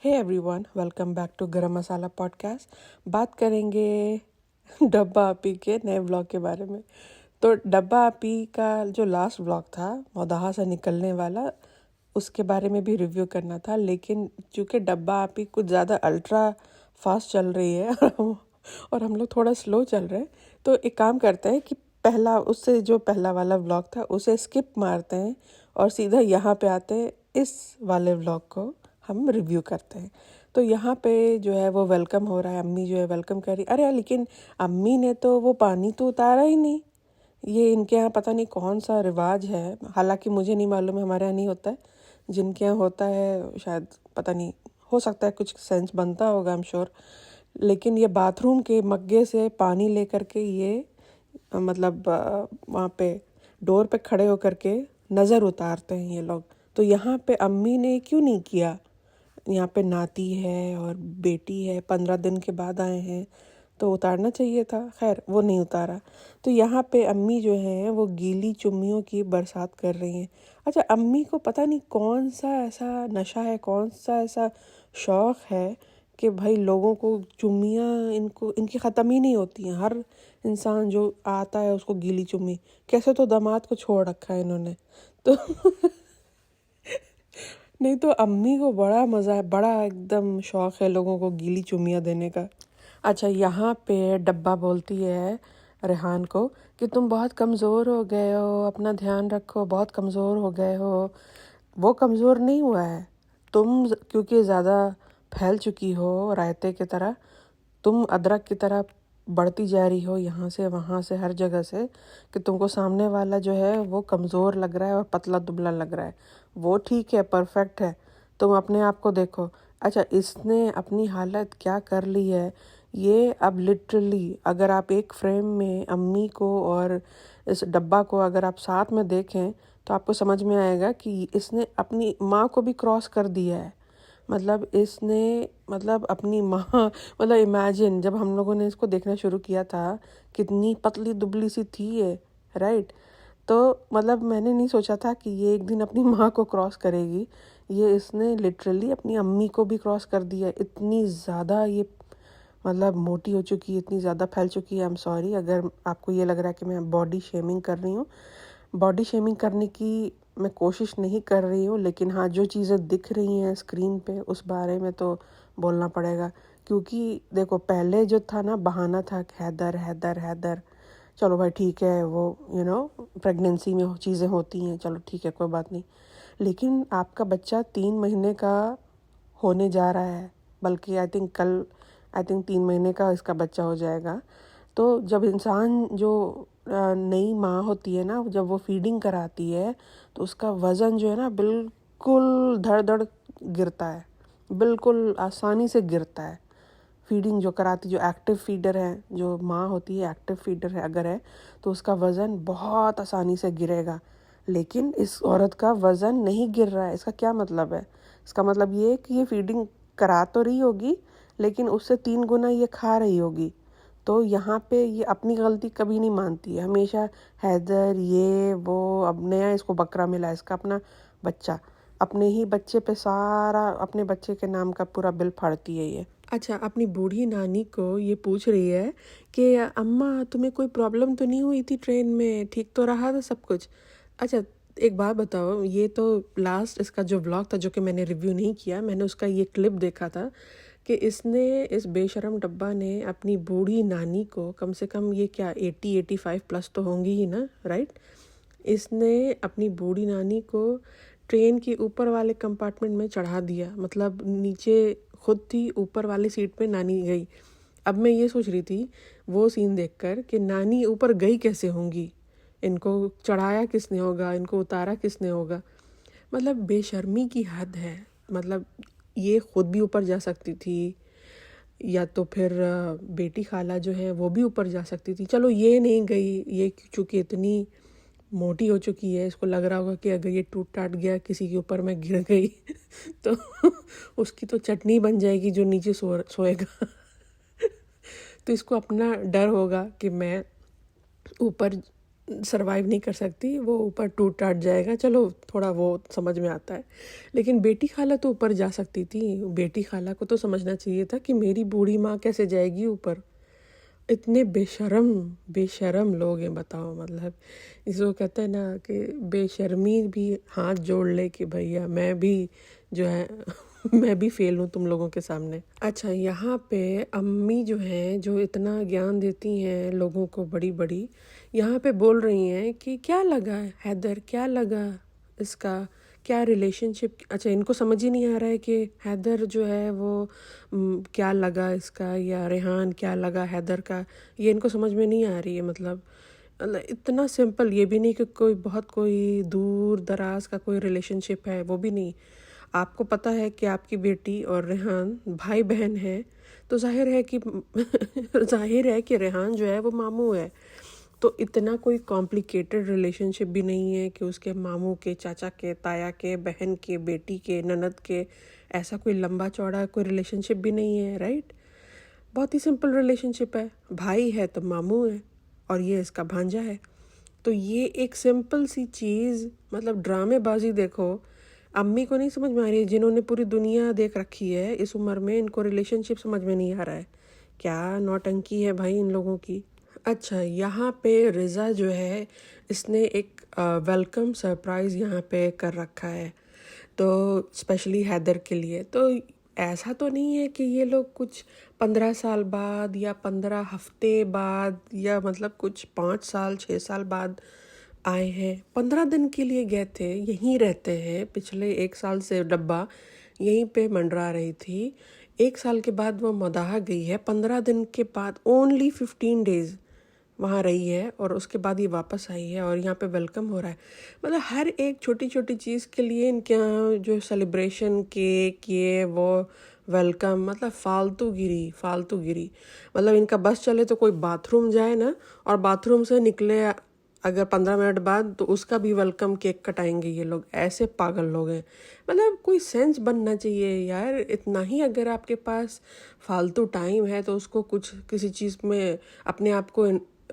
Hey everyone, welcome back to Garam Masala podcast. बात करेंगे डब्बा आपी के नए व्लॉग के बारे में। तो डब्बा आपी का जो लास्ट व्लॉग था, मौदाहा से निकलने वाला, उसके बारे में भी रिव्यू करना था। लेकिन चूँकि डब्बा आपी कुछ ज़्यादा अल्ट्रा फास्ट चल रही है और हम लोग थोड़ा स्लो चल रहे हैं, तो एक काम करते हैं कि जो पहला वाला व्लॉग था उसे स्किप मारते हैं और सीधा यहाँ पे आते हैं। इस वाले व्लॉग को हम रिव्यू करते हैं। तो यहाँ पे जो है वो वेलकम हो रहा है, अम्मी जो है वेलकम कर रही। अरे यार, लेकिन अम्मी ने तो वो पानी तो उतारा ही नहीं। ये इनके यहाँ पता नहीं कौन सा रिवाज है, हालांकि मुझे नहीं मालूम है, हमारे यहाँ नहीं होता है। जिनके यहाँ होता है शायद, पता नहीं, हो सकता है कुछ सेंस बनता होगा, आई एम श्योर। लेकिन ये बाथरूम के मग्गे से पानी ले करके ये मतलब वहाँ पे डोर पे खड़े होकर के नज़र उतारते हैं ये लोग। तो यहाँ पे अम्मी ने क्यों नहीं किया? यहाँ पे नाती है और बेटी है, 15 दिन के बाद आए हैं, तो उतारना चाहिए था। खैर, वो नहीं उतारा। तो यहाँ पे अम्मी जो हैं वो गीली चुम्मियों की बरसात कर रही हैं। अच्छा, अम्मी को पता नहीं कौन सा ऐसा नशा है, कौन सा ऐसा शौक़ है कि भाई लोगों को चुम्मियाँ इनकी ख़त्म ही नहीं होती हैं। हर इंसान जो आता है उसको गीली चुम्मी। कैसे तो दामाद को छोड़ रखा है इन्होंने तो नहीं तो अम्मी को बड़ा मज़ा है, बड़ा एकदम शौक़ है लोगों को गीली चुम्मियाँ देने का। अच्छा, यहाँ पे डब्बा बोलती है रेहान को कि तुम बहुत कमज़ोर हो गए हो, अपना ध्यान रखो, बहुत कमज़ोर हो गए हो। वो कमज़ोर नहीं हुआ है, तुम क्योंकि ज़्यादा फैल चुकी हो रायते की तरह, तुम अदरक की तरह बढ़ती जा रही हो यहाँ से वहाँ से, हर जगह से, कि तुमको सामने वाला जो है वो कमज़ोर लग रहा है और पतला दुबला लग रहा है। वो ठीक है, परफेक्ट है, तुम अपने आप को देखो। अच्छा, इसने अपनी हालत क्या कर ली है ये अब लिटरली, अगर आप एक फ्रेम में अम्मी को और इस डब्बा को अगर आप साथ में देखें तो आपको समझ में आएगा कि इसने अपनी माँ को भी क्रॉस कर दिया है। मतलब इसने अपनी माँ मतलब इमेजिन, जब हम लोगों ने इसको देखना शुरू किया था कितनी पतली दुबली सी थी ये, राइट? तो मैंने नहीं सोचा था कि ये एक दिन अपनी माँ को क्रॉस करेगी। ये इसने लिटरली अपनी अम्मी को भी क्रॉस कर दिया। इतनी ज़्यादा ये मोटी हो चुकी है, इतनी ज़्यादा फैल चुकी है। आई एम सॉरी अगर आपको ये लग रहा है कि मैं बॉडी शेमिंग कर रही हूँ। बॉडी शेमिंग करने की मैं कोशिश नहीं कर रही हूँ, लेकिन हाँ, जो चीज़ें दिख रही हैं स्क्रीन पे उस बारे में तो बोलना पड़ेगा। क्योंकि देखो, पहले जो था ना, बहाना था हैदर हैदर हैदर। चलो भाई ठीक है, वो प्रेगनेंसी में चीज़ें होती हैं, चलो ठीक है, कोई बात नहीं। लेकिन आपका बच्चा 3 महीने का होने जा रहा है, बल्कि आई थिंक 3 महीने का इसका बच्चा हो जाएगा। तो जब इंसान जो नई माँ होती है ना, जब वो फीडिंग कराती है तो उसका वज़न जो है ना बिल्कुल धड़ धड़ गिरता है, बिल्कुल आसानी से गिरता है। फीडिंग जो कराती, जो एक्टिव फीडर है, जो माँ होती है एक्टिव फीडर है अगर है, तो उसका वज़न बहुत आसानी से गिरेगा। लेकिन इस औरत का वज़न नहीं गिर रहा है। इसका क्या मतलब है? इसका मतलब ये है कि ये फीडिंग करा तो रही होगी, लेकिन उससे 3 गुना ये खा रही होगी। तो यहाँ पे ये अपनी गलती कभी नहीं मानती है, हमेशा हैदर ये वो। अब नया इसको बकरा मिला, इसका अपना बच्चा, अपने ही बच्चे पे सारा, अपने बच्चे के नाम का पूरा बिल फाड़ती है ये। अच्छा, अपनी बूढ़ी नानी को ये पूछ रही है कि अम्मा तुम्हें कोई प्रॉब्लम तो नहीं हुई थी ट्रेन में, ठीक तो रहा था सब कुछ? अच्छा, एक बात बताओ, ये तो लास्ट इसका जो व्लॉग था, जो कि मैंने रिव्यू नहीं किया, मैंने उसका ये क्लिप देखा था कि इस बेशरम डब्बा ने अपनी बूढ़ी नानी को, कम से कम ये क्या 80-85 प्लस तो होंगी ही ना, राइट? इसने अपनी बूढ़ी नानी को ट्रेन की ऊपर वाले कंपार्टमेंट में चढ़ा दिया। मतलब नीचे खुद थी, ऊपर वाली सीट पे नानी गई। अब मैं ये सोच रही थी वो सीन देखकर कि नानी ऊपर गई कैसे होंगी, इनको चढ़ाया किसने होगा, इनको उतारा किसने होगा। बेशर्मी की हद है। ये खुद भी ऊपर जा सकती थी, या तो फिर बेटी खाला जो है वो भी ऊपर जा सकती थी। चलो ये नहीं गई, ये चूँकि इतनी मोटी हो चुकी है, इसको लग रहा होगा कि अगर ये टूट टाट गया, किसी के ऊपर में गिर गई तो उसकी तो चटनी बन जाएगी जो नीचे सोएगा तो इसको अपना डर होगा कि मैं ऊपर सरवाइव नहीं कर सकती, वो ऊपर टूट टाट जाएगा, चलो थोड़ा वो समझ में आता है। लेकिन बेटी खाला तो ऊपर जा सकती थी। बेटी खाला को तो समझना चाहिए था कि मेरी बूढ़ी माँ कैसे जाएगी ऊपर। इतने बेशर्म बेशर्म लोग हैं, बताओ। मतलब इसको कहते हैं ना कि बेशर्मी भी हाथ जोड़ ले कि भैया मैं भी जो है मैं भी फेल हूँ तुम लोगों के सामने। अच्छा, यहाँ पे अम्मी जो हैं, जो इतना ज्ञान देती हैं लोगों को बड़ी बड़ी, यहाँ पे बोल रही हैं कि क्या लगा हैदर, क्या लगा इसका, क्या रिलेशनशिप। अच्छा, इनको समझ ही नहीं आ रहा है कि हैदर जो है वो क्या लगा इसका, या रेहान क्या लगा हैदर का, ये इनको समझ में नहीं आ रही है। मतलब इतना सिंपल, ये भी नहीं कि कोई बहुत कोई दूर दराज का कोई रिलेशनशिप है, वो भी नहीं। आपको पता है कि आपकी बेटी और रेहान भाई बहन है, तो जाहिर है कि रेहान जो है वो मामू है। तो इतना कोई कॉम्प्लिकेटेड रिलेशनशिप भी नहीं है कि उसके मामू के, चाचा के, ताया के, बहन के, बेटी के, ननद के, ऐसा कोई लंबा चौड़ा कोई रिलेशनशिप भी नहीं है, राइट। बहुत ही सिंपल रिलेशनशिप है, भाई है तो मामू है, और ये इसका भांजा है। तो ये एक सिंपल सी चीज़, मतलब ड्रामेबाजी देखो, अम्मी को नहीं समझ में आ रही है, जिन्होंने पूरी दुनिया देख रखी है इस उम्र में, इनको रिलेशनशिप समझ में नहीं आ रहा है। क्या नौटंकी है भाई इन लोगों की। अच्छा, यहाँ पे रिज़ा जो है, इसने एक वेलकम सरप्राइज़ यहाँ पे कर रखा है, तो स्पेशली हैदर के लिए। तो ऐसा तो नहीं है कि ये लोग कुछ 15 साल बाद या 15 हफ्ते बाद, या मतलब कुछ 5 साल 6 साल बाद आए हैं। 15 दिन के लिए गए थे, यहीं रहते हैं। पिछले 1 साल से डब्बा यहीं पे मंडरा रही थी। 1 साल के बाद वो मदाह गई है, 15 दिन के बाद ओनली 15 डेज़ वहाँ रही है, और उसके बाद ये वापस आई है और यहाँ पे वेलकम हो रहा है। मतलब हर एक छोटी छोटी चीज़ के लिए इनके यहाँ जो सेलिब्रेशन, केक, ये वो, वेलकम, मतलब फालतू गिरी। मतलब इनका बस चले तो कोई बाथरूम जाए ना, और बाथरूम से निकले अगर 15 मिनट बाद, तो उसका भी वेलकम केक कटाएंगे ये लोग। ऐसे पागल लोग हैं। मतलब कोई सेंस बनना चाहिए यार। इतना ही अगर आपके पास फालतू टाइम है तो उसको कुछ किसी चीज़ में अपने आप को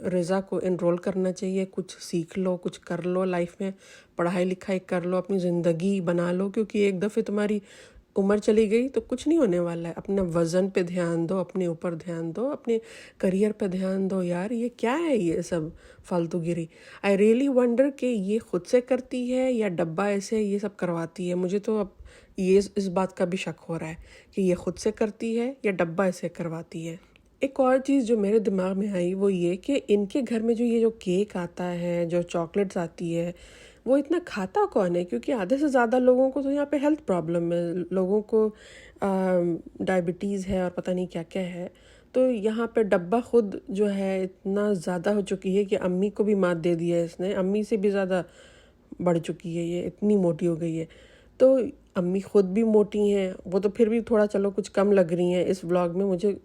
रिज़ा को इनरोल करना चाहिए। कुछ सीख लो, कुछ कर लो लाइफ में, पढ़ाई लिखाई कर लो, अपनी ज़िंदगी बना लो। क्योंकि एक दफ़े तुम्हारी उम्र चली गई तो कुछ नहीं होने वाला है। अपने वज़न पे ध्यान दो, अपने ऊपर ध्यान दो, अपने करियर पे ध्यान दो। यार ये क्या है ये सब फालतूगिरी। आई रियली वंडर कि ये खुद से करती है या डब्बा ऐसे ये सब करवाती है। मुझे तो अब ये इस बात का भी शक हो रहा है कि ये खुद से करती है या डब्बा ऐसे करवाती है। एक और चीज़ जो मेरे दिमाग में आई वो ये कि इनके घर में जो केक आता है, जो चॉकलेट्स आती है, वो इतना खाता कौन है। क्योंकि आधे से ज़्यादा लोगों को तो यहाँ पे हेल्थ प्रॉब्लम है, लोगों को डायबिटीज़ है और पता नहीं क्या क्या है। तो यहाँ पे डब्बा खुद जो है इतना ज़्यादा हो चुकी है कि अम्मी को भी मात दे दिया है इसने। अम्मी से भी ज़्यादा बढ़ चुकी है ये, इतनी मोटी हो गई है। तो अम्मी खुद भी मोटी हैं, वो तो फिर भी थोड़ा चलो कुछ कम लग रही हैं इस व्लॉग में मुझे।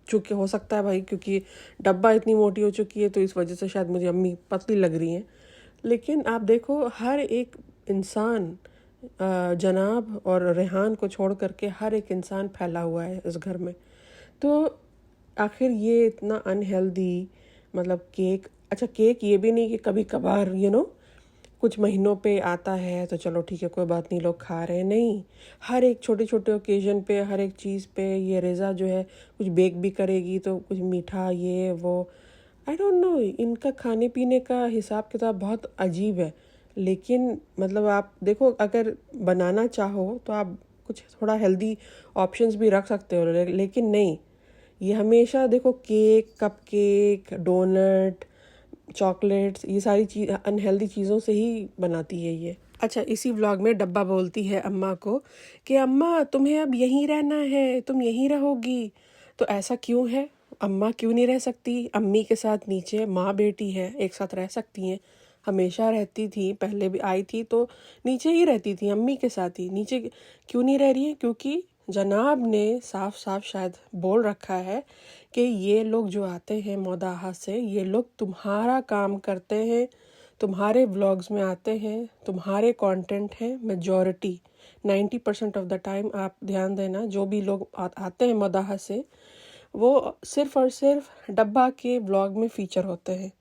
चूँकि हो सकता है भाई, क्योंकि डब्बा इतनी मोटी हो चुकी है तो इस वजह से शायद मुझे अम्मी पतली लग रही हैं। लेकिन आप देखो, हर एक इंसान, जनाब और रेहान को छोड़ करके हर एक इंसान फैला हुआ है इस घर में। तो आखिर ये इतना अनहेल्दी, मतलब केक, अच्छा केक ये भी नहीं कि कभी कभार कुछ महीनों पे आता है तो चलो ठीक है कोई बात नहीं, लोग खा रहे हैं, नहीं। हर एक छोटे छोटे ओकेजन पे, हर एक चीज़ पे ये रिज़ा जो है कुछ बेक भी करेगी तो कुछ मीठा ये वो। आई डोंट नो, इनका खाने पीने का हिसाब किताब बहुत अजीब है। लेकिन मतलब आप देखो, अगर बनाना चाहो तो आप कुछ थोड़ा हेल्दी ऑप्शंस भी रख सकते हो, लेकिन नहीं, ये हमेशा देखो cake, cupcake, donut, chocolates, ये सारी चीज़ अनहेल्दी चीज़ों से ही बनाती है ये। अच्छा, इसी व्लॉग में डब्बा बोलती है अम्मा को कि अम्मा तुम्हें अब यहीं रहना है, तुम यहीं रहोगी। तो ऐसा क्यों है? अम्मा क्यों नहीं रह सकती अम्मी के साथ नीचे? माँ बेटी है, एक साथ रह सकती हैं, हमेशा रहती थी। पहले भी आई थी तो नीचे ही रहती थी अम्मी के साथ ही। नीचे क्यों नहीं रह रही है? क्योंकि जनाब ने साफ साफ शायद बोल रखा है कि ये लोग जो आते हैं मौदाहा से, ये लोग तुम्हारा काम करते हैं, तुम्हारे व्लॉग्स में आते हैं, तुम्हारे कंटेंट हैं मेजॉरिटी। 90% ऑफ द टाइम आप ध्यान देना, जो भी लोग आते हैं मौदाहा से, वो सिर्फ और सिर्फ डब्बा के व्लॉग में फ़ीचर होते हैं।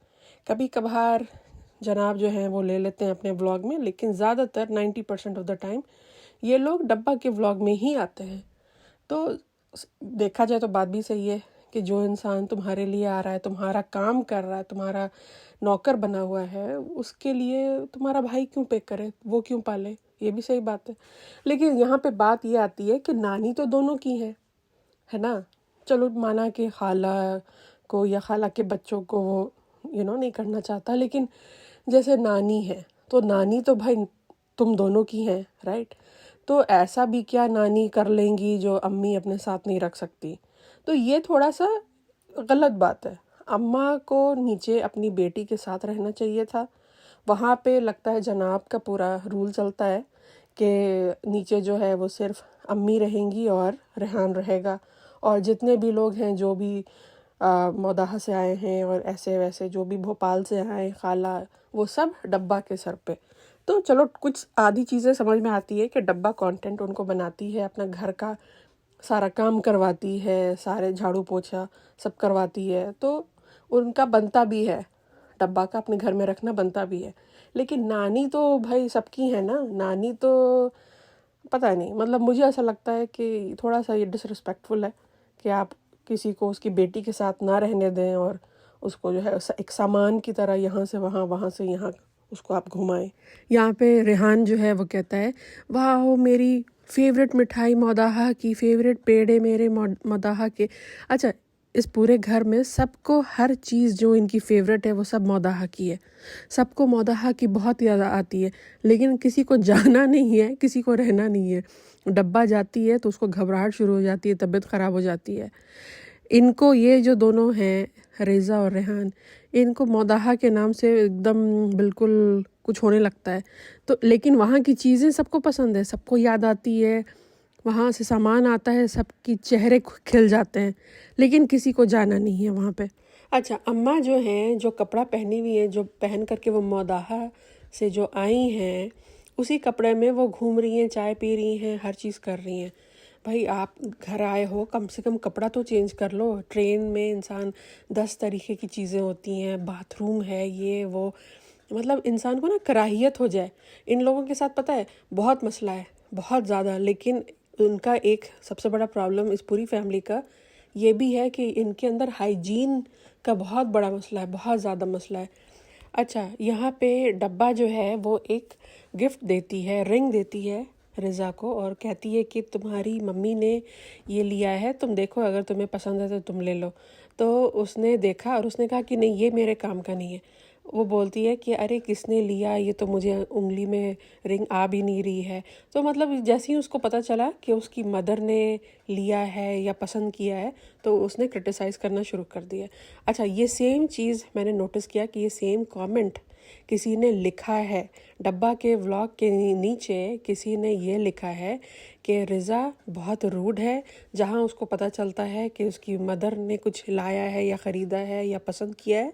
कभी कभार जनाब जो हैं वो ले लेते हैं अपने व्लॉग में, लेकिन ज़्यादातर 90% ऑफ द टाइम ये लोग डब्बा के व्लॉग में ही आते हैं। तो देखा जाए तो बात भी सही है कि जो इंसान तुम्हारे लिए आ रहा है, तुम्हारा काम कर रहा है, तुम्हारा नौकर बना हुआ है, उसके लिए तुम्हारा भाई क्यों पे करे, वो क्यों पाले, ये भी सही बात है। लेकिन यहाँ पे बात ये आती है कि नानी तो दोनों की है ना। चलो माना कि खाला को या खाला के बच्चों को वो नहीं करना चाहता, लेकिन जैसे नानी है तो नानी तो भाई तुम दोनों की हैं, राइट। तो ऐसा भी क्या नानी कर लेंगी जो अम्मी अपने साथ नहीं रख सकती। तो ये थोड़ा सा गलत बात है। अम्मा को नीचे अपनी बेटी के साथ रहना चाहिए था। वहाँ पे लगता है जनाब का पूरा रूल चलता है कि नीचे जो है वो सिर्फ अम्मी रहेंगी और रेहान रहेगा, और जितने भी लोग हैं जो भी मौदाहा से आए हैं और ऐसे वैसे जो भी भोपाल से आए खाला, वो सब डब्बा के सर पे। तो चलो कुछ आधी चीज़ें समझ में आती है कि डब्बा कंटेंट उनको बनाती है, अपना घर का सारा काम करवाती है, सारे झाड़ू पोछा सब करवाती है, तो उनका बनता भी है, डब्बा का अपने घर में रखना बनता भी है। लेकिन नानी तो भाई सबकी है ना। नानी तो पता नहीं, मतलब मुझे ऐसा लगता है कि थोड़ा सा ये डिसरिस्पेक्टफुल है कि आप किसी को उसकी बेटी के साथ ना रहने दें और उसको जो है एक सामान की तरह यहाँ से वहाँ, वहाँ से यहाँ उसको आप घुमाएं। यहाँ पे रेहान जो है वो कहता है, वाह मेरी फेवरेट मिठाई मौदाहा की, फेवरेट पेड़े मेरे मौदाहा के। अच्छा, इस पूरे घर में सबको हर चीज़ जो इनकी फेवरेट है वो सब मौदाहा की है, सबको मौदाहा की बहुत याद आती है, लेकिन किसी को जाना नहीं है, किसी को रहना नहीं है। डब्बा जाती है तो उसको घबराहट शुरू हो जाती है, तबीयत ख़राब हो जाती है। इनको ये जो दोनों हैं रेज़ा और रेहान, इनको मौदाहा के नाम से एकदम बिल्कुल कुछ होने लगता है। तो लेकिन वहाँ की चीज़ें सबको पसंद है, सबको याद आती है, वहाँ से सामान आता है, सबकी चेहरे खिल जाते हैं, लेकिन किसी को जाना नहीं है वहाँ पे। अच्छा, अम्मा जो हैं जो कपड़ा पहनी हुई है, जो पहन करके वो मौदाहा से जो आई हैं, उसी कपड़े में वो घूम रही हैं, चाय पी रही हैं, हर चीज़ कर रही हैं। भाई आप घर आए हो, कम से कम कपड़ा तो चेंज कर लो। ट्रेन में इंसान 10 तरीके की चीज़ें होती हैं, बाथरूम है, ये वो, मतलब इंसान को ना कराहियत हो जाए। इन लोगों के साथ पता है बहुत मसला है, बहुत ज़्यादा। लेकिन उनका एक सबसे बड़ा प्रॉब्लम इस पूरी फैमिली का ये भी है कि इनके अंदर हाइजीन का बहुत बड़ा मसला है, बहुत ज़्यादा मसला है। अच्छा, यहाँ पे डब्बा जो है वो एक गिफ्ट देती है, रिंग देती है रिज़ा को, और कहती है कि तुम्हारी मम्मी ने ये लिया है, तुम देखो अगर तुम्हें पसंद है तो तुम ले लो। तो उसने देखा और उसने कहा कि नहीं, ये मेरे काम का नहीं है। वो बोलती है कि अरे किसने लिया, ये तो मुझे उंगली में रिंग आ भी नहीं रही है। तो मतलब जैसे ही उसको पता चला कि उसकी मदर ने लिया है या पसंद किया है, तो उसने क्रिटिसाइज़ करना शुरू कर दिया। अच्छा, ये सेम चीज़ मैंने नोटिस किया कि ये सेम कमेंट किसी ने लिखा है डब्बा के व्लॉग के नीचे। किसी ने ये लिखा है कि रिज़ा बहुत रूड है। जहाँ उसको पता चलता है कि उसकी मदर ने कुछ लाया है या ख़रीदा है या पसंद किया है,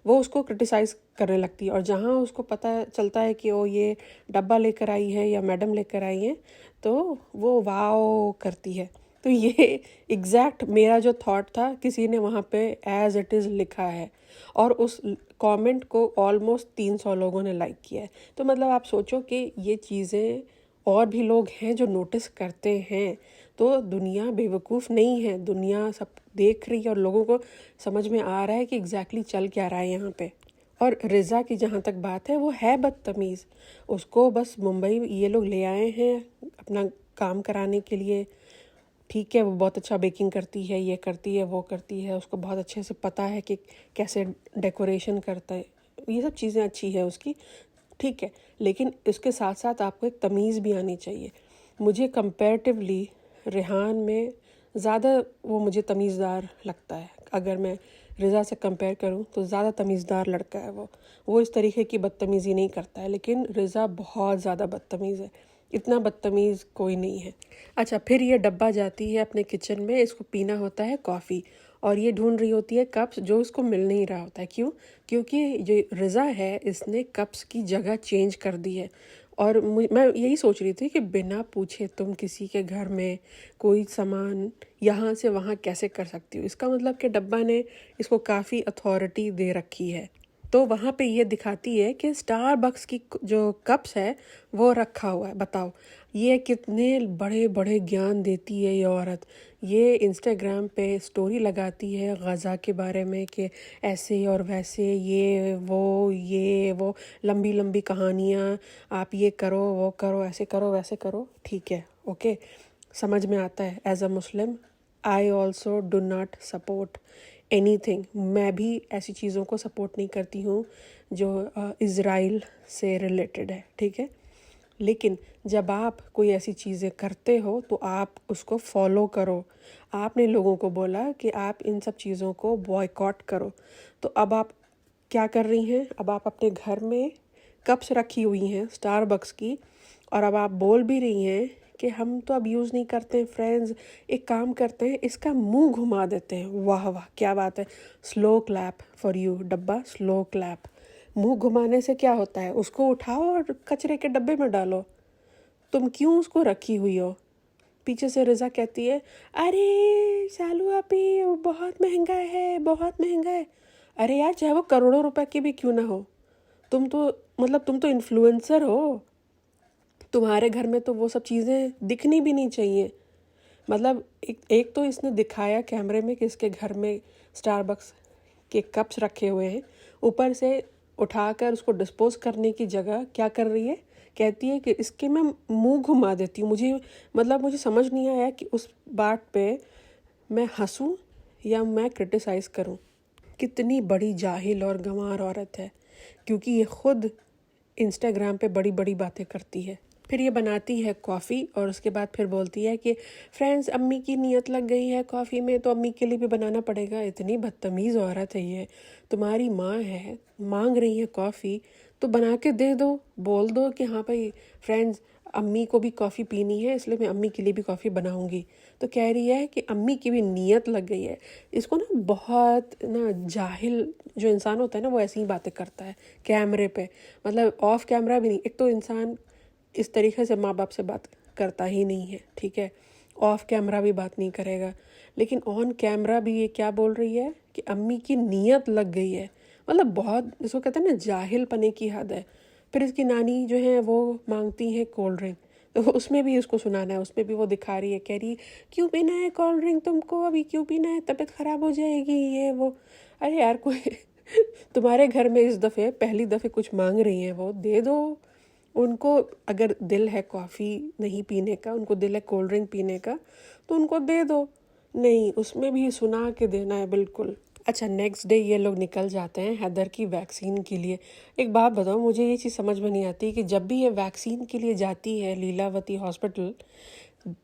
वो उसको क्रिटिसाइज़ करने लगती है। और जहाँ उसको पता चलता है कि वो ये डब्बा लेकर आई है या मैडम लेकर आई हैं, तो वो वाओ करती है। तो ये एग्जैक्ट मेरा जो थॉट था, किसी ने वहाँ पे एज इट इज़ लिखा है, और उस कमेंट को ऑलमोस्ट 300 लोगों ने लाइक किया है। तो मतलब आप सोचो कि ये चीज़ें और भी लोग हैं जो नोटिस करते हैं। तो दुनिया बेवकूफ़ नहीं है, दुनिया सब देख रही है और लोगों को समझ में आ रहा है कि एग्जैक्टली चल क्या रहा है यहाँ पे। और रिज़ा की जहाँ तक बात है, वो है बदतमीज़। उसको बस मुंबई ये लोग ले आए हैं अपना काम कराने के लिए। ठीक है, वो बहुत अच्छा बेकिंग करती है, ये करती है, वो करती है, उसको बहुत अच्छे से पता है कि कैसे डेकोरेशन करता है, ये सब चीज़ें अच्छी है उसकी, ठीक है। लेकिन इसके साथ साथ आपको एक तमीज़ भी आनी चाहिए। मुझे कंपैरेटिवली रेहान में ज़्यादा वो मुझे तमीज़दार लगता है। अगर मैं रिज़ा से कंपेयर करूं तो ज़्यादा तमीज़दार लड़का है वो इस तरीके की बदतमीज़ी नहीं करता है। लेकिन रिज़ा बहुत ज़्यादा बदतमीज़ है, इतना बदतमीज़ कोई नहीं है। अच्छा, फिर ये डब्बा जाती है अपने किचन में, इसको पीना होता है कॉफ़ी, और ये ढूंढ रही होती है कप्स, जो इसको मिल नहीं रहा होता है। क्यों? क्योंकि जो रिज़ा है इसने कप्स की जगह चेंज कर दी है। और मैं यही सोच रही थी कि बिना पूछे तुम किसी के घर में कोई सामान यहाँ से वहाँ कैसे कर सकती हो। इसका मतलब कि डब्बा ने इसको काफ़ी अथॉरिटी दे रखी है। तो वहाँ पे ये दिखाती है कि स्टारबक्स की जो कप्स है वो रखा हुआ है। बताओ ये कितने बड़े बड़े ज्ञान देती है ये औरत। ये इंस्टाग्राम पे स्टोरी लगाती है गज़ा के बारे में कि ऐसे और वैसे, ये वो लंबी लंबी कहानियाँ, आप ये करो वो करो ऐसे करो वैसे करो। ठीक है, ओके, समझ में आता है। As a Muslim I also do not support anything. मैं भी ऐसी चीज़ों को सपोर्ट नहीं करती हूँ जो इज़राइल से रिलेटेड है, ठीक है। लेकिन जब आप कोई ऐसी चीज़ें करते हो तो आप उसको फॉलो करो। आपने लोगों को बोला कि आप इन सब चीज़ों को बॉयकॉट करो, तो अब आप क्या कर रही हैं? अब आप अपने घर में कप्स रखी हुई हैं स्टारबक्स की, और अब आप बोल भी रही हैं कि हम तो अब यूज़ नहीं करते हैं। फ्रेंड्स, एक काम करते हैं, इसका मुंह घुमा देते हैं। वाह वाह, क्या बात है। स्लो क्लैप फॉर यू डब्बा, स्लो क्लैप। मुंह घुमाने से क्या होता है? उसको उठाओ और कचरे के डब्बे में डालो। तुम क्यों उसको रखी हुई हो? पीछे से रिजा कहती है, अरे शालू आपी वो बहुत महंगा है, बहुत महंगा है। अरे यार, चाहे वो करोड़ों रुपए की भी क्यों ना हो, तुम तो इन्फ्लुएंसर हो। तुम्हारे घर में तो वो सब चीज़ें दिखनी भी नहीं चाहिए। मतलब एक तो इसने दिखाया कैमरे में कि इसके घर में स्टारबक्स के कप्स रखे हुए हैं, ऊपर से उठाकर उसको डिस्पोज करने की जगह क्या कर रही है, कहती है कि इसके मैं मुंह घुमा देती हूँ। मुझे समझ नहीं आया कि उस बात पे मैं हंसूं या मैं क्रिटिसाइज़ करूं। कितनी बड़ी जाहिल और गंवार औरत है, क्योंकि ये खुद इंस्टाग्राम पे बड़ी बड़ी बातें करती है। फिर ये बनाती है कॉफ़ी और उसके बाद फिर बोलती है कि फ्रेंड्स, अम्मी की नीयत लग गई है कॉफ़ी में, तो अम्मी के लिए भी बनाना पड़ेगा। इतनी बदतमीज़ औरत है ये। तुम्हारी माँ है, मांग रही है कॉफ़ी तो बना के दे दो। बोल दो कि हाँ भाई फ्रेंड्स, अम्मी को भी कॉफ़ी पीनी है, इसलिए मैं अम्मी के लिए भी कॉफ़ी बनाऊंगी। तो कह रही है कि अम्मी की भी नीयत लग गई है। इसको ना बहुत ना जाहिल जो इंसान होता है ना, वो ऐसी ही बातें करता है कैमरे पे। मतलब ऑफ कैमरा भी नहीं। एक तो इंसान इस तरीके से माँ बाप से बात करता ही नहीं है, ठीक है। ऑफ कैमरा भी बात नहीं करेगा, लेकिन ऑन कैमरा भी ये क्या बोल रही है कि अम्मी की नीयत लग गई है। मतलब बहुत, इसको कहते हैं ना, जाहिल पने की हद है। फिर इसकी नानी जो है वो मांगती है कोल्ड ड्रिंक, तो उसमें भी उसको सुनाना है। उसमें भी वो दिखा रही है, कह रही क्यों पीना है कोल्ड ड्रिंक तुमको, अभी क्यों पीना है, तबीयत ख़राब हो जाएगी ये वो। अरे यार, कोई तुम्हारे घर में इस दफ़े पहली दफ़े कुछ मांग रही है, वो दे दो उनको। अगर दिल है कॉफ़ी नहीं पीने का, उनको दिल है कोल्ड ड्रिंक पीने का, तो उनको दे दो। नहीं, उसमें भी सुना के देना है बिल्कुल। अच्छा, नेक्स्ट डे ये लोग निकल जाते हैं हैदर की वैक्सीन के लिए। एक बात बताओ, मुझे ये चीज़ समझ में नहीं आती कि जब भी ये वैक्सीन के लिए जाती है लीलावती हॉस्पिटल,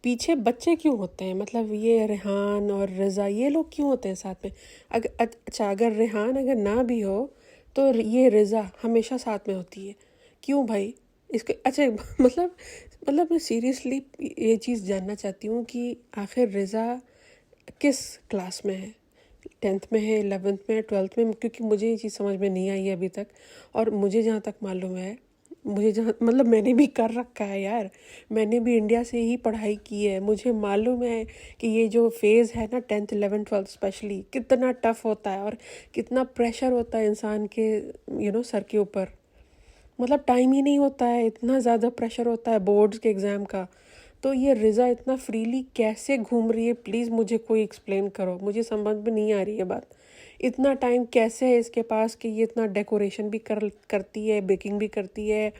पीछे बच्चे क्यों होते हैं? मतलब ये रेहान और रज़ा, ये लोग क्यों होते हैं साथ में? अच्छा, अगर रेहान अगर ना भी हो तो ये रज़ा हमेशा साथ में होती है। क्यों भाई? इसके अच्छा मतलब मैं सीरियसली ये चीज़ जानना चाहती हूँ कि आखिर रज़ा किस क्लास में है? 10th में है, 11th में, 12th में? क्योंकि मुझे ये चीज़ समझ में नहीं आई है अभी तक। और मुझे जहाँ तक मालूम है, मुझे जहाँ मतलब मैंने भी कर रखा है यार, मैंने भी इंडिया से ही पढ़ाई की है। मुझे मालूम है कि ये जो फेज़ है ना 10th 11th 12th स्पेशली, कितना टफ़ होता है और कितना प्रेशर होता है इंसान के सर के ऊपर। मतलब टाइम ही नहीं होता है, इतना ज़्यादा प्रेशर होता है बोर्ड्स के एग्ज़ाम का। तो ये रिज़ा इतना फ्रीली कैसे घूम रही है? प्लीज़ मुझे कोई एक्सप्लेन करो, मुझे समझ में नहीं आ रही है बात। इतना टाइम कैसे है इसके पास कि ये इतना डेकोरेशन भी करती है, बेकिंग भी करती है,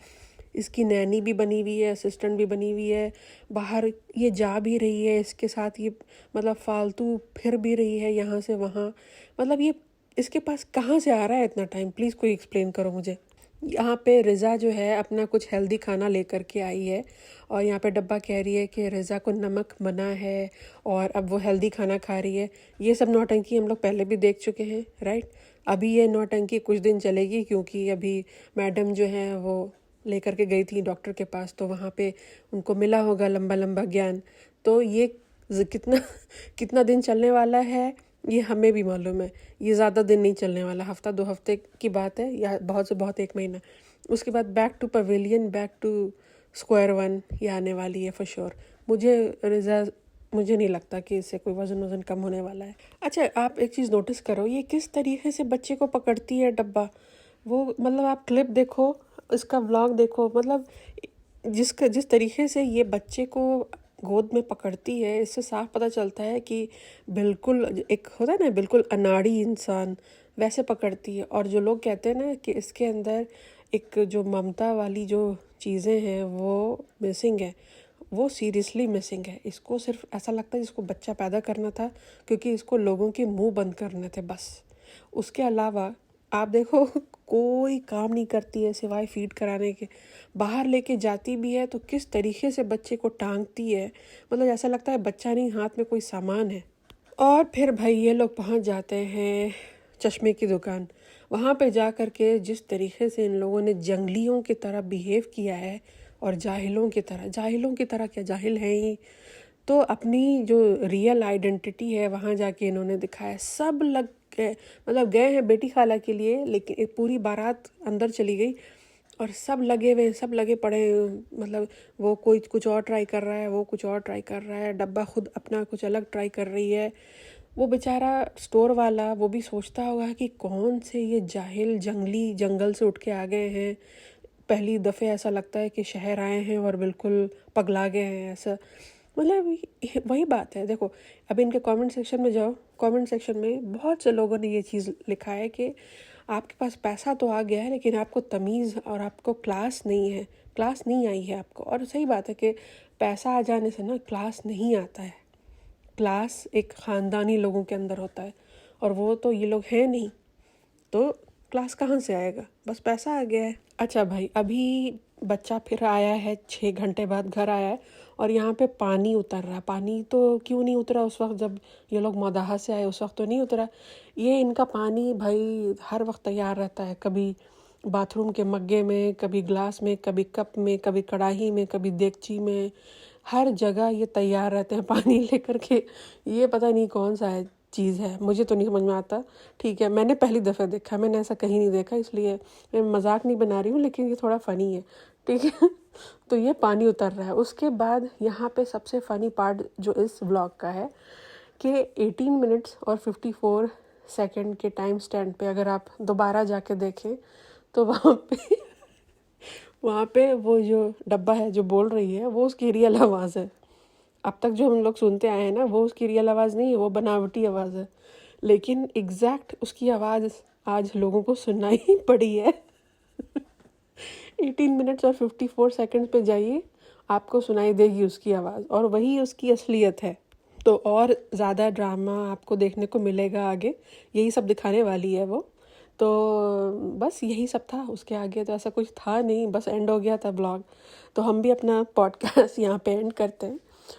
इसकी नैनी भी बनी हुई है, असिस्टेंट भी बनी हुई है, बाहर ये जा भी रही है इसके साथ, ये मतलब फालतू फिर भी रही है यहाँ से वहाँ। मतलब ये इसके पास कहाँ से आ रहा है इतना टाइम? प्लीज़ कोई एक्सप्लेन करो मुझे। यहाँ पे रिज़ा जो है अपना कुछ हेल्दी खाना लेकर के आई है, और यहाँ पे डब्बा कह रही है कि रिज़ा को नमक मना है और अब वो हेल्दी खाना खा रही है। ये सब नौटंकी हम लोग पहले भी देख चुके हैं, राइट। अभी ये नौटंकी कुछ दिन चलेगी, क्योंकि अभी मैडम जो है वो लेकर के गई थी डॉक्टर के पास, तो वहाँ पे उनको मिला होगा लंबा लंबा ज्ञान। तो ये कितना कितना दिन चलने वाला है ये हमें भी मालूम है। ये ज़्यादा दिन नहीं चलने वाला, हफ्ता 2 हफ्ते की बात है, या बहुत से बहुत 1 महीना। उसके बाद back to pavilion, back to square one ये आने वाली है फॉर श्योर। मुझे नहीं लगता कि इससे कोई वज़न कम होने वाला है। अच्छा, आप एक चीज़ नोटिस करो, ये किस तरीके से बच्चे को पकड़ती है डब्बा। वो मतलब आप क्लिप देखो, इसका व्लॉग देखो, मतलब जिस तरीके से ये बच्चे को गोद में पकड़ती है, इससे साफ पता चलता है कि बिल्कुल एक होता है ना बिल्कुल अनाड़ी इंसान, वैसे पकड़ती है। और जो लोग कहते हैं ना कि इसके अंदर एक जो ममता वाली जो चीज़ें हैं वो मिसिंग है, वो सीरियसली मिसिंग है। इसको सिर्फ ऐसा लगता है इसको बच्चा पैदा करना था क्योंकि इसको लोगों के मुंह बंद करने थे बस। उसके अलावा आप देखो कोई काम नहीं करती है सिवाय फीड कराने के। बाहर लेके जाती भी है तो किस तरीके से बच्चे को टांगती है, मतलब ऐसा लगता है बच्चा नहीं, हाथ में कोई सामान है। और फिर भाई ये लोग पहुंच जाते हैं चश्मे की दुकान। वहाँ पे जा कर के जिस तरीके से इन लोगों ने जंगलियों की तरह बिहेव किया है, और जाहिलों की तरह क्या, जाहिल हैं ही, तो अपनी जो रियल आइडेंटिटी है वहाँ जाके इन्होंने दिखाया। सब लग गए, मतलब गए हैं बेटी खाला के लिए, लेकिन एक पूरी बारात अंदर चली गई और सब लगे हुए, सब लगे पड़े हैं। मतलब वो कोई कुछ और ट्राई कर रहा है, वो कुछ और ट्राई कर रहा है, डब्बा खुद अपना कुछ अलग ट्राई कर रही है। वो बेचारा स्टोर वाला वो भी सोचता होगा कि कौन से ये जाहिल जंगली जंगल से उठ के आ गए हैं, पहली दफ़े ऐसा लगता है कि शहर आए हैं और बिल्कुल पगला गए हैं ऐसा। मतलब वही बात है, देखो अभी इनके कमेंट सेक्शन में जाओ, कमेंट सेक्शन में बहुत से लोगों ने ये चीज़ लिखा है कि आपके पास पैसा तो आ गया है लेकिन आपको तमीज़ और आपको क्लास नहीं है, क्लास नहीं आई है आपको। और सही बात है कि पैसा आ जाने से ना क्लास नहीं आता है, क्लास एक ख़ानदानी लोगों के अंदर होता है, और वो तो ये लोग हैं नहीं, तो क्लास कहाँ से आएगा, बस पैसा आ गया है। अच्छा भाई, अभी बच्चा फिर आया है, 6 घंटे बाद घर आया है और यहाँ पे पानी उतर रहा है। पानी तो क्यों नहीं उतरा उस वक्त जब ये लोग मदाहा से आए, उस वक्त तो नहीं उतरा। ये इनका पानी भाई हर वक्त तैयार रहता है, कभी बाथरूम के मग्गे में, कभी ग्लास में, कभी कप में, कभी कढ़ाई में, कभी देगची में, हर जगह ये तैयार रहते हैं पानी लेकर के। ये पता नहीं कौन सा है चीज़ है, मुझे तो नहीं समझ में आता। ठीक है, मैंने पहली दफ़ा देखा, मैंने ऐसा कहीं नहीं देखा, इसलिए मैं मजाक नहीं बना रही हूँ, लेकिन ये थोड़ा फ़नी है, ठीक है। तो ये पानी उतर रहा है। उसके बाद यहाँ पे सबसे फ़नी पार्ट जो इस व्लॉग का है कि 18 मिनट्स और 54 सेकंड के टाइम स्टैंड पे अगर आप दोबारा जाके देखें तो वहाँ पे वो जो डब्बा है जो बोल रही है वो उसकी रियल आवाज़ है। अब तक जो हम लोग सुनते आए हैं ना वो उसकी रियल आवाज़ नहीं है, वो बनावटी आवाज़ है, लेकिन एग्जैक्ट उसकी आवाज़ आज लोगों को सुनना ही पड़ी है। 18 मिनट्स और 54 सेकंड्स पे जाइए, आपको सुनाई देगी उसकी आवाज़, और वही उसकी असलियत है। तो और ज़्यादा ड्रामा आपको देखने को मिलेगा आगे, यही सब दिखाने वाली है वो। तो बस यही सब था, उसके आगे तो ऐसा कुछ था नहीं, बस एंड हो गया था ब्लॉग। तो हम भी अपना पॉडकास्ट यहाँ पे एंड करते हैं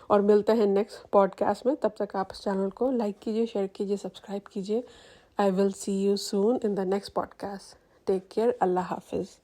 और मिलते हैं नेक्स्ट पॉडकास्ट में। तब तक आप इस चैनल को लाइक कीजिए, शेयर कीजिए, सब्सक्राइब कीजिए। I will see you soon in the next podcast. Take care, अल्लाह हाफिज़।